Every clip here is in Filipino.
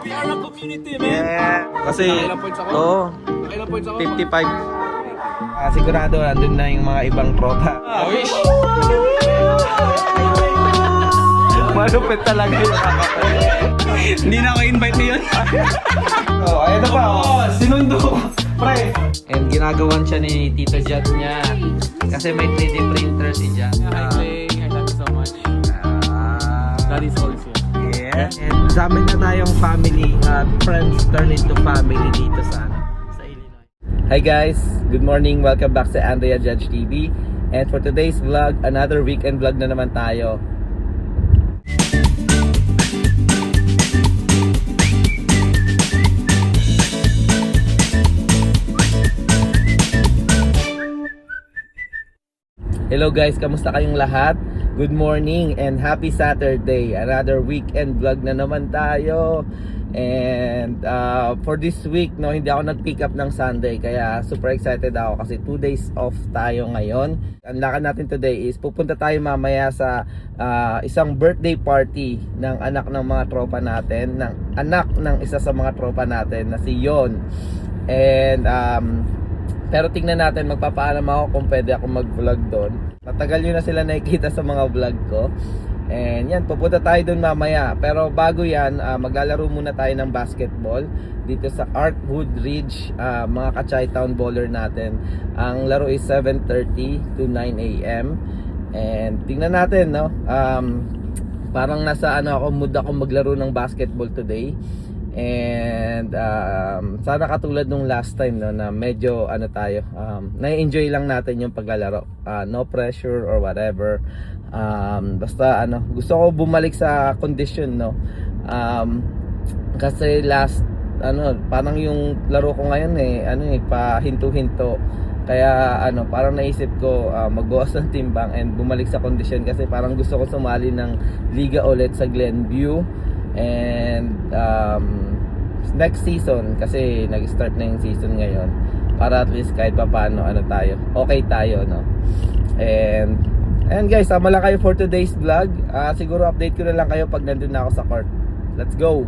We are a community, man. Yeah. Kasi, Nakailang points ako? oo, Nakailang points ako? 55. Sigurado, andun na yung mga ibang tropa. Wish! Malupit talaga yun. Hindi na ako invite niyon. Oh, ayun na pa. Oh. Sinundo ko. Pre. And ginagawan siya ni Tito Jat niya. Kasi may 3D printer si Jat. Hi, Clay. I love you so much. That is also. Yeah. And dami na tayong family at friends turn into family dito sa Illinois. Hi guys, good morning. Welcome back sa Andrea Judge TV. And for today's vlog, another weekend vlog na naman tayo. Hello guys, kamusta kayong lahat? Good morning and happy Saturday. Another weekend vlog na naman tayo. And for this week, no, hindi ako nag-pick up ng Sunday. Kaya super excited ako kasi 2 days off tayo ngayon. Ang lakad natin today is pupunta tayo mamaya sa isang birthday party ng anak ng mga tropa natin. Ng anak ng isa sa mga tropa natin na si Yon. And pero tingnan natin, magpapaalam ako kung pwede ako mag-vlog doon. Matagal nyo na sila nakikita sa mga vlog ko. And yan, pupunta tayo doon mamaya. Pero bago yan, maglalaro muna tayo ng basketball dito sa Arcwood Ridge, mga ka-Chi Town baller natin. Ang laro is 7:30 to 9 AM. And tingnan natin, no? Parang nasa mood ako maglaro ng basketball today. And sana katulad nung last time, no, na medyo tayo, na-enjoy lang natin yung paglalaro, no pressure or whatever. Basta gusto ko bumalik sa condition, no. Kasi last parang yung laro ko ngayon pa hinto-hinto. Kaya parang naisip ko magbawas ng timbang and bumalik sa condition kasi parang gusto ko sumali ng liga ulit sa Glenview. And next season, kasi nag-start na yung season ngayon, para at least kahit pa paano tayo, okay tayo, no. And guys, sama lang kayo for today's vlog. Siguro update ko na lang kayo pag nandun na ako sa court. Let's go.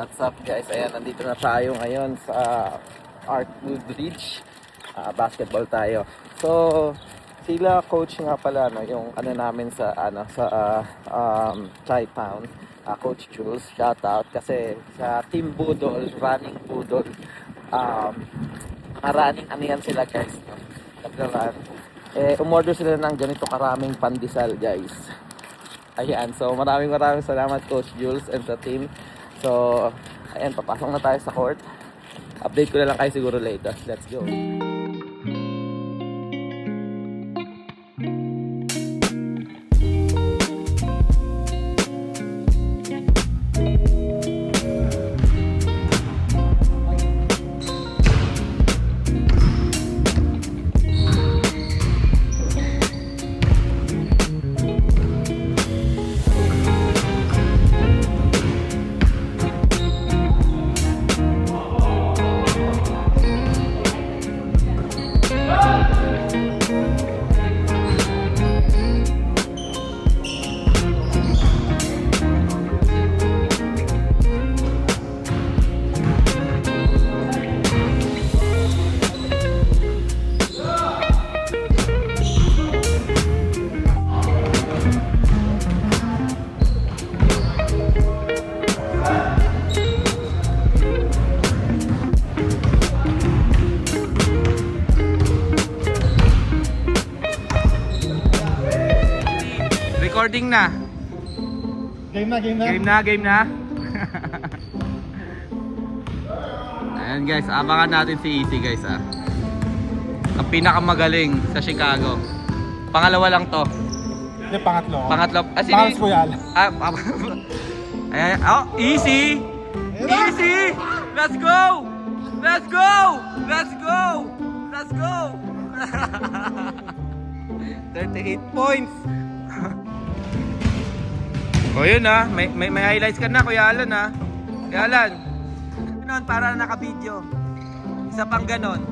What's up guys? Ayan, nandito na tayo ngayon sa Arcwood Ridge. Basketball tayo. So, sila coach nga pala, no, yung namin sa Chi Town, Coach Jules, shout out kasi sa Team Budol, Running Budol, running yan sila guys, no? Nag-run. Umorder sila ng ganito karaming pandesal guys. Ayan, so maraming salamat Coach Jules and sa team. So, ayan, papasok na tayo sa court. Update ko na lang kayo siguro later. Let's go. Recording na. Game na. Game na. Ayan guys, abangan natin si Easy guys Ang pinakamagaling sa Chicago. Pangalawa lang to. Hindi, pangatlo. Pangatlo. Ah, sino Pangatlo ko yan. Ayan. Oh, easy! Easy! Let's go! Let's go! Let's go! Let's go! 38 points! O yun ah, may highlights ka na Kuya Alan ah. Kuya Alan. Ganon para naka-video. Isa pang ganon.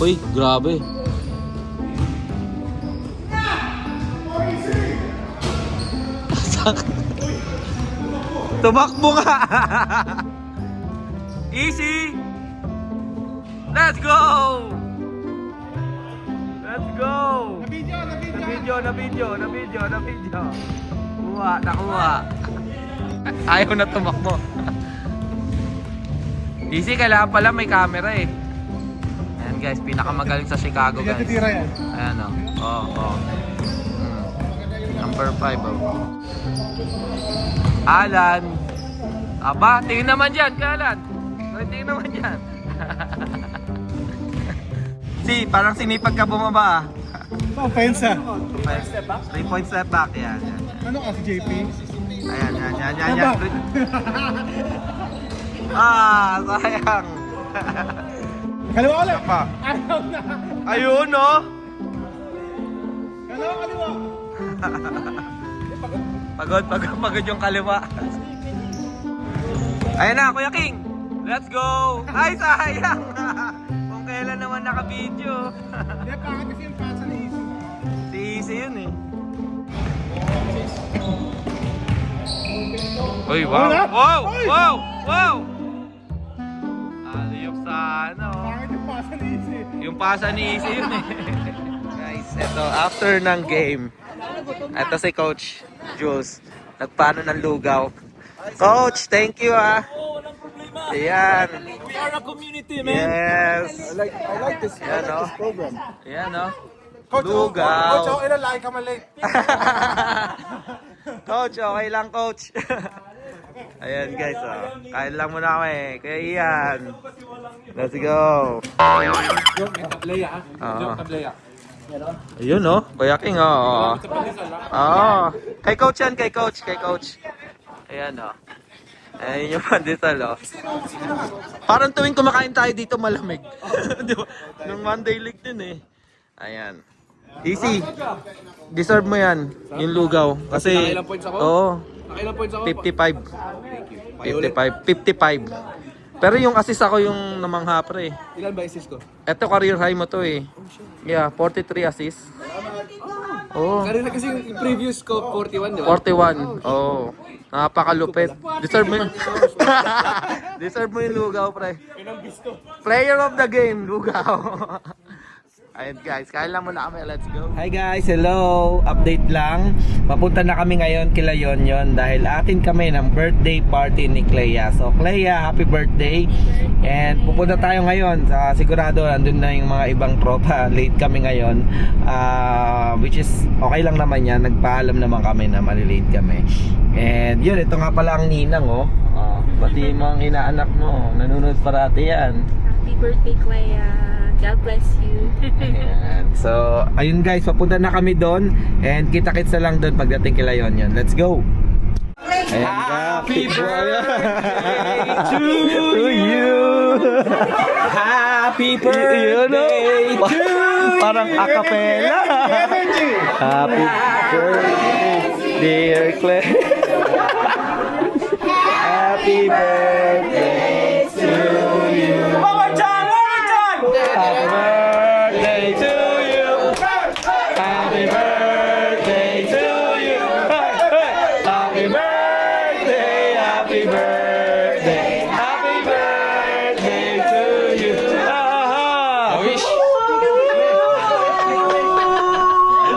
Uy, grabe. Tumakbo nga. Easy. Let's go. Let's go. Na video. Nakuha. Ayaw na tumakbo. Easy, kailangan pala may camera eh. Ayan guys, pinakamagaling sa Chicago guys. Titira yan. Ayan o. Oh. Number 5 oh. Alan. Aba, tingin naman dyan, Alan. Tingin naman dyan. Parang sinipag ka bumaba ah. Offense ah. 3-point step back. Yan. Ano ka si JP? Ayan. Aba. Sayang. Kaliwa ulit. Pa. Ayaw na. Ayun no. Kaliwa. Pagod yung kaliwa. Ayan na, Kuya King. Let's go. Ay, sayang. Kung kailan naman naka-video. Hindi, bakit kasi yung pasa ni Easy? Si Easy yun eh. Uy, wow. Wow. Aliyok sa ano. Bakit yung pasa ni Easy? Yung pasa ni Easy yun eh. Guys, eto, after ng game, eto si Coach Jules. Nagpaano ng lugaw. Coach, thank you ah. Ayan. We are a community, man. Yes. I like this program. Ayan no. Coach, Lugaw. Coach, ilalaki ka mali. Coach, okay lang coach. Ayan guys, oh. Kain lang muna kami. Kaya Ian. Let's go. Ayun no, Kuya King oh. Kay coach yan, kay coach. Ayan oh. Ayun yung pandesal oh. Parang tuwing kumakain tayo dito malamig. Di ba? Nung Monday League din eh. Ayan. Easy. Deserve mo yan, yung lugaw. Kasi, Nakailang points ako? oo. Nakailang points ako? 55. Pero yung assist ako yung namangha pre. Ilan ba assist ko? Eto career high mo to eh. Yeah, 43 assists. Oh, Kanina kasi yung previous ko, 41, di ba? 41. Oh, napakalupit. Deserve mo yun. Deserve mo yung lugaw pre. Player of the game, lugaw. Ayun guys, kain lang muna kami. Let's go. Hi guys, hello. Update lang. Papunta na kami ngayon kila Yonyon dahil atin kami ng birthday party ni Clea. So Clea, happy birthday. And pupunta tayo ngayon. Sigurado nandun na yung mga ibang tropa. Late kami ngayon. Which is okay lang naman yan. Nagpaalam naman kami na malilate kami. And yun, ito nga pala ang ninang oh. Pati yung mga inaanak mo. Nanonood parati yan. Happy birthday, Clea. God bless you. Ayan. So, ayun guys, papunta na kami doon and kita-kits na lang doon pagdating kila Yonyon. Let's go! Ayan, happy birthday to you! Happy birthday to you! Parang acapella! Happy birthday, dear Claire! Happy birthday to you! Happy birthday to you. Happy birthday to you. Happy birthday, happy birthday. Happy birthday to you. Wish.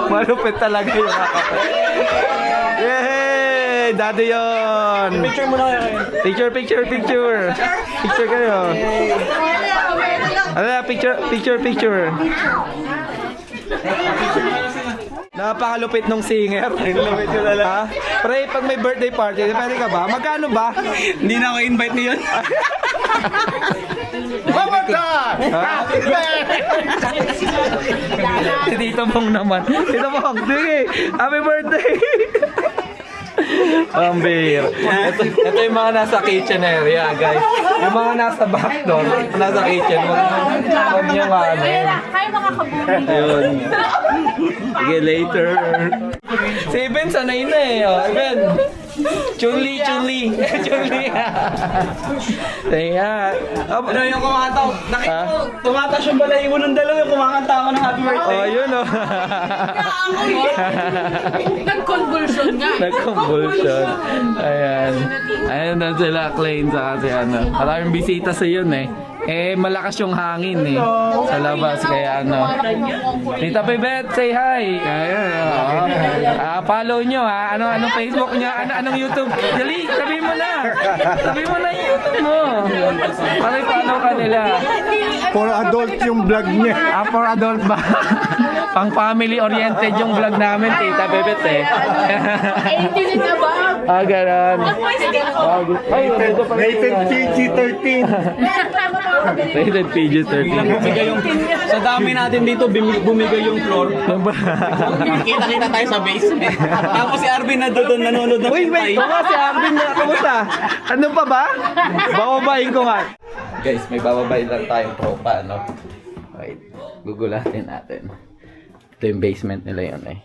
Malupit talaga yung kakapit. Yay! Daddy yun! Picture mo na kayo. Picture. Picture kayo. Ano na, picture. Napakalupit nung singer. Lupit ko na lang. Ha? Pre, pag may birthday party, pwede ka ba? Magkano ba? Hindi na ako invite niyon. Si Tito Bong naman. Tito Bong, sige. Happy birthday! Ambir. Ito yung mga nasa kitchen area, guys. Yung mga nasa back doon, nasa kitchen. Huwag niyo ano. Kayo mga kabuli. Ayun. Sige, later. Si Ben, sanay na eh. Oh, Ben. Chun-Li. Kaya. Ano yung kumakanta ko? Nakita ko, tumatas yung balahibo ng dalawa yung kumakanta ako ng happy birthday. Oh, yun oh. Nag-convulsion nga. Nag-convulsion. Ayan. Ayan na sila, Klein, sa kasi ano. Maraming bisita sa yun eh. Eh, malakas yung hangin eh. Sa labas, kaya ano. Tita Pibet, say hi! Ayan, follow nyo ha. Anong Facebook nyo? Anong YouTube? Dali, sabihin mo na! Sabihin mo na yung YouTube mo! Para i-follow ka nila. For adult yung vlog niya. For adult ba? Pang family oriented yung vlog namin, Tita Bebet eh. 18 na ba? Ganon. Ay, dito pa Rated PG-13. Rated PG-13. Bumigay yung, sa dami natin dito, bumigay yung floor. Kita-kita tayo sa basement. Tapos si Arvin na doon nanonood ng Wait, ito nga si Arvin na. Kamusta? Ano pa ba? Bababayin ko nga. Guys, may bababayin lang tayong tropa, no? Wait, gugulatin natin. Ito yung basement nila yun eh.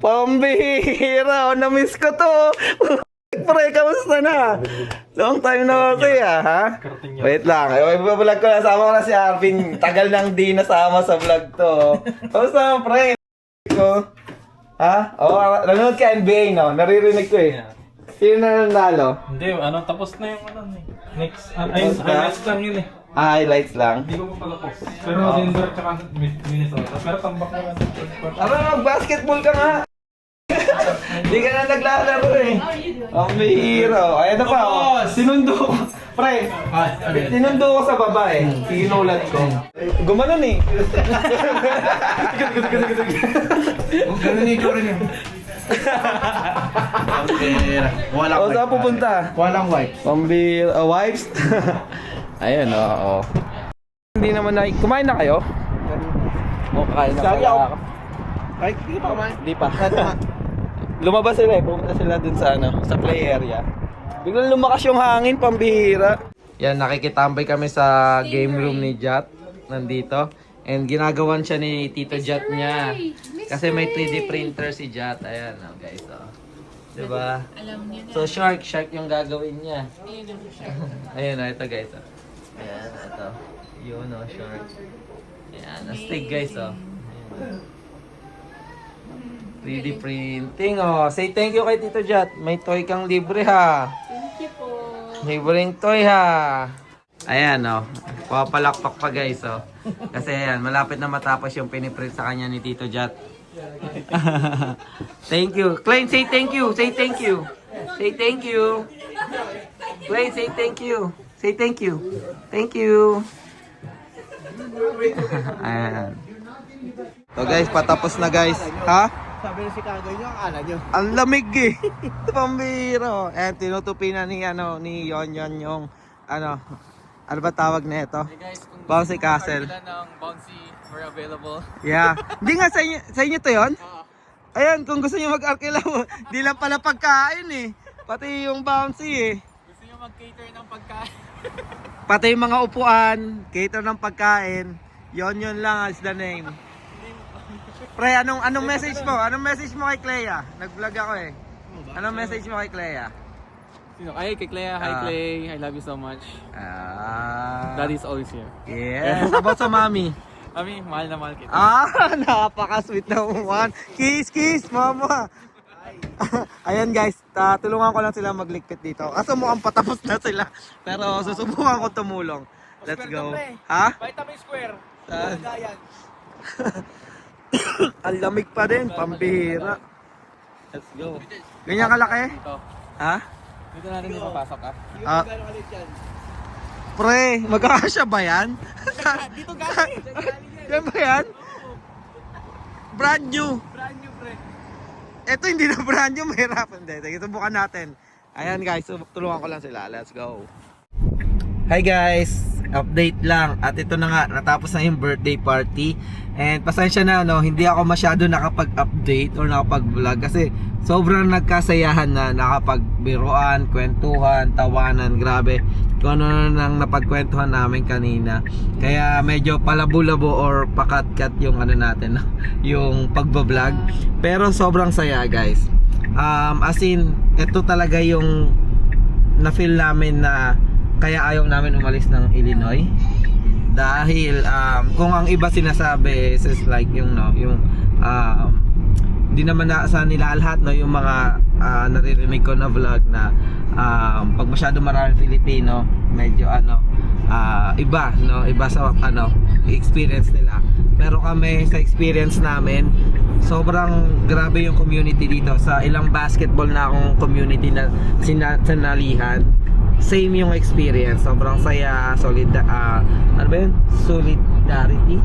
Pambihira! Oh, na-miss ko to! Pre, kamusta na? Long time na kasi ha? Wait lang, ibabalag ko na, sama ko na si Arvin. Tagal nang di nasama sa vlog to. Kamusta pre? Ko? Ha? Oo, nanonood ka NBA no? Naririnig ko eh. Sino na nanalo? Hindi, tapos na yung next, Tapos na? highlights lang yun eh. Highlights lang. Hindi ko pa pala po. Pero Denver tsaka Minnesota. Pero tambak na lang. Aba, mag-basketball ka nga. Hindi ka na naglalaro eh. Ang bihira. Ay, ito pa. Oh. Sinundo ko. Pre, sinundo ko sa baba eh. Sinulat ko. Gumanon eh. Ganun yung itsura niya. Walang O, saan pupunta? Walang white. Pambira. Wipes? Ayun, oo. Hindi naman na... Kumain na kayo? O, kain na pala. Ay, hindi pa kumain. Hindi pa. Lumabas sila eh. Pumunta sila dun sa sa play area. Biglang lumakas yung hangin, pambihira. Yan, nakikitambay kami sa game room ni Jat. Nandito. And ginagawan siya ni Tito Jat niya. Kasi may 3D printer si Jat. Ayan, oh, guys. Oh. Diba? Alam niyo na. So, shark yung gagawin niya. Ayun, oh, ito guys. Oh. Ayan, ito. Yun, oh, shark. Ayan, astig guys, oh. Ayan. 3D printing, oh. Say thank you kay Tito Jat. May toy kang libre, ha. Thank you po. Libreng toy, ha. Ayan, oh. Papalakpak pa, guys, oh. Kasi, ayan, malapit na matapos yung piniprint sa kanya ni Tito Jat. Thank you. Klein, say thank you. Say thank you. Say thank you. Klein, say thank you. Say thank you. Thank you. Ayan. So guys, patapos na guys. Ha? Sabi na si Kagay niyo, akala niyo. Ang lamig eh. Pambiro. Eh, tinutupi na ni Yon yung ano ba tawag na ito? Bouncy Castle. ng bouncy for available. Yeah. Hindi nga sa inyo to yun? Ayan, kung gusto niyo mag-arkilaw, di lang pala pagkain eh. Pati yung bouncy eh. Gusto nyo mag-cater ng pagkain? Pati yung mga upuan, cater ng pagkain. Yon lang is the name. Pre, anong message mo? Anong message mo kay Clea? Nag-vlog ako eh. Anong message mo kay Clea? Sino? Ay, kay Clea. Hi, Clay. I love you so much. Daddy's always here. Yes. About sa mami. Mami, mahal na mahal kita. Napaka-sweet na one. Kiss, mama. Ayan guys, tulungan ko lang sila magligpit dito. Kaso mukhang patapos na sila. Pero susubukan ko tumulong. Let's go. Ha? Vitamin Square. Ang lamig pa din, pambihira. Let's go. Ganyan kalaki? Ha? Dito natin yung papasok ka. Ah, pre, magkakasya ba yan? Dito galing. Yan ba yan? Brand new. Brand new, pre. Ito hindi na brand new, mahirap. Hindi, sige, subukan natin. Ayan guys, tulungan ko lang sila. Let's go. Hi guys, update lang. At ito na nga, natapos na yung birthday party. And pasensya na, no, hindi ako masyado nakapag-update or nakapag-vlog kasi sobrang nagkasayahan na, nakapagbiruan, kwentuhan, tawanan, grabe. Kung ano nang napagkwentuhan namin kanina. Kaya medyo palabo-labo or pakat-kat yung ano natin, yung pagbablog. Pero sobrang saya guys. As in, ito talaga yung na-feel namin na kaya ayaw namin umalis ng Illinois. Dahil kung ang iba sinasabi is like yung di naman sa nila lahat, no, yung mga naririnig ko na vlog na pag masyado maraming Filipino, medyo iba, no, iba sa experience nila. Pero kami sa experience namin, sobrang grabe yung community dito. Sa ilang basketball na akong community na sinalihan, same yung experience. Sobrang saya, ano ba yun? Solidarity?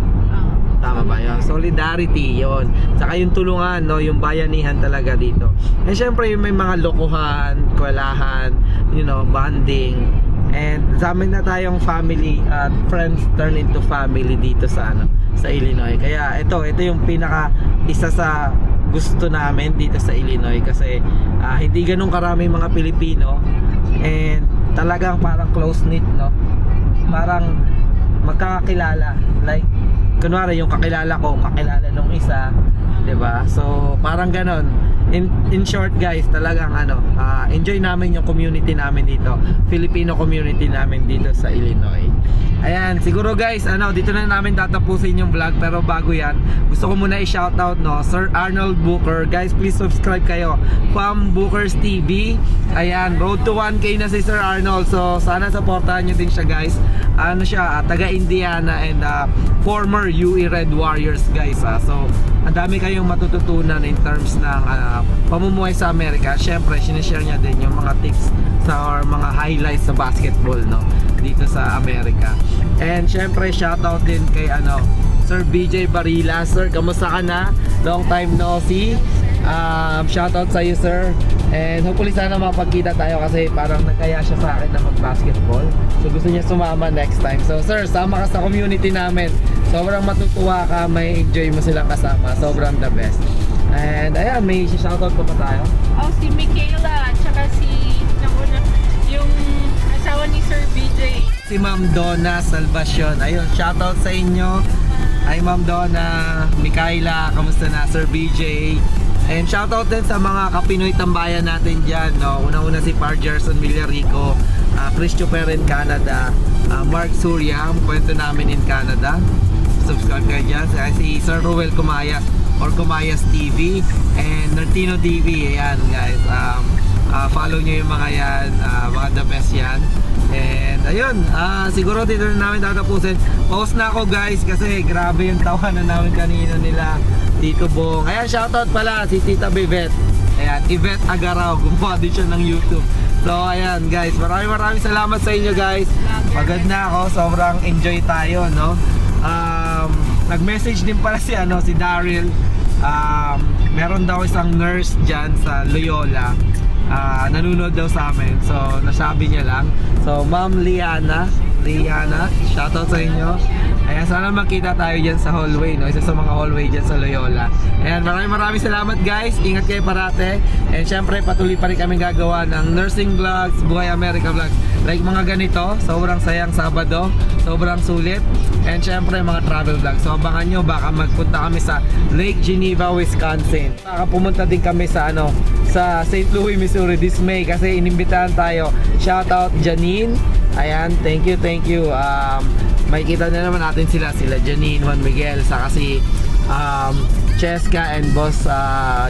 Tama ba yun? Solidarity yun. Saka yung tulungan, no? Yung bayanihan talaga dito. And syempre may mga lokohan, kwelahan, bonding. And sa amin na tayong family at friends turn into family dito sa Illinois. Kaya ito yung isa sa gusto namin dito sa Illinois kasi hindi ganun karami mga Pilipino and talagang parang close knit, no? Parang magkakakilala, like kunwari yung kakilala ko, kakilala nung isa, 'di ba? So parang ganon. In short guys, talagang enjoy namin yung community namin dito, Filipino community namin dito sa Illinois. Ayan, siguro guys, dito na namin tatapusin yung vlog. Pero bago yan, gusto ko muna i-shoutout, no, Sir Arnold Booker. Guys, please subscribe kayo, Fam Bookers TV. Ayan, road to 1K na si Sir Arnold. So sana supportahan nyo din siya guys. Taga Indiana and former UE Red Warriors guys. So ang dami kayong matututunan in terms ng pamumuhay sa Amerika. Syempre, sinishare niya din yung mga tips or mga highlights sa basketball, no, dito sa Amerika. And syempre, shoutout din kay Sir BJ Barila. Sir, kamusta ka na? Long time no see. Shoutout sa iyo, sir. And hopefully sana mapagkita tayo kasi parang nagkaya siya sa akin na mag-basketball. So gusto niya sumama next time. So sir, sama ka sa community namin. Sobrang matutuwa ka, may enjoy mo silang kasama. Sobrang the best. And ayan, may shoutout pa tayo. Si Michaela, tsaka yung asawa ni Sir BJ. Si Ma'am Donna Salvacion. Ayun, shoutout sa inyo. Ay Ma'am Donna, Michaela, kamusta na, Sir BJ. And shoutout din sa mga kapinoy tambayan natin dyan, no? Una-una si Par Gerson Villarico, Cristo Peren Canada, Mark Surya, kwento namin in Canada. Subscribe kayo dyan. Si Sir Ruel Kumayas or Kumayas TV and Nertino TV. Ayan guys, follow nyo yung mga yan, mga the best yan. And ayun, siguro dito na namin tatapusin. Pause na ako guys kasi grabe yung tawanan namin kanina nila Tito Bong. Ayan, shoutout pala si Tita Bivette. Ayan, Yvette Agaraw, gumawa din siya ng YouTube. So ayan guys, maraming salamat sa inyo guys. Pagod na ako, sobrang enjoy tayo, no? Nag-message din pala si Daryl. Meron daw isang nurse dyan sa Loyola, nanonood daw sa amin. So nasabi niya lang. So Ma'am Liana, shoutout sa inyo. Ayan, sana makita tayo dyan sa hallway, no? Isa sa mga hallway dyan sa Loyola. Ayan, maraming salamat guys. Ingat kayo parate. And syempre patuloy pa rin kami gagawa ng nursing vlogs, Buhay America vlogs. Like mga ganito, sobrang sayang Sabado, sobrang sulit. And syempre mga travel vlogs. So abangan nyo, baka magpunta kami sa Lake Geneva, Wisconsin. Baka pumunta din kami sa sa St. Louis, Missouri this May kasi inimbitahan tayo. Shoutout Janine. Ayan, thank you. Makikita na naman natin sila Janine, Juan Miguel, saka si Cheska and Boss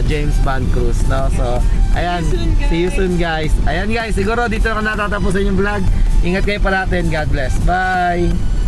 James Van Cruz, no? So, ayan, see you soon guys. Ayan guys, siguro dito na natatapusin yung vlog. Ingat kayo parating. God bless. Bye!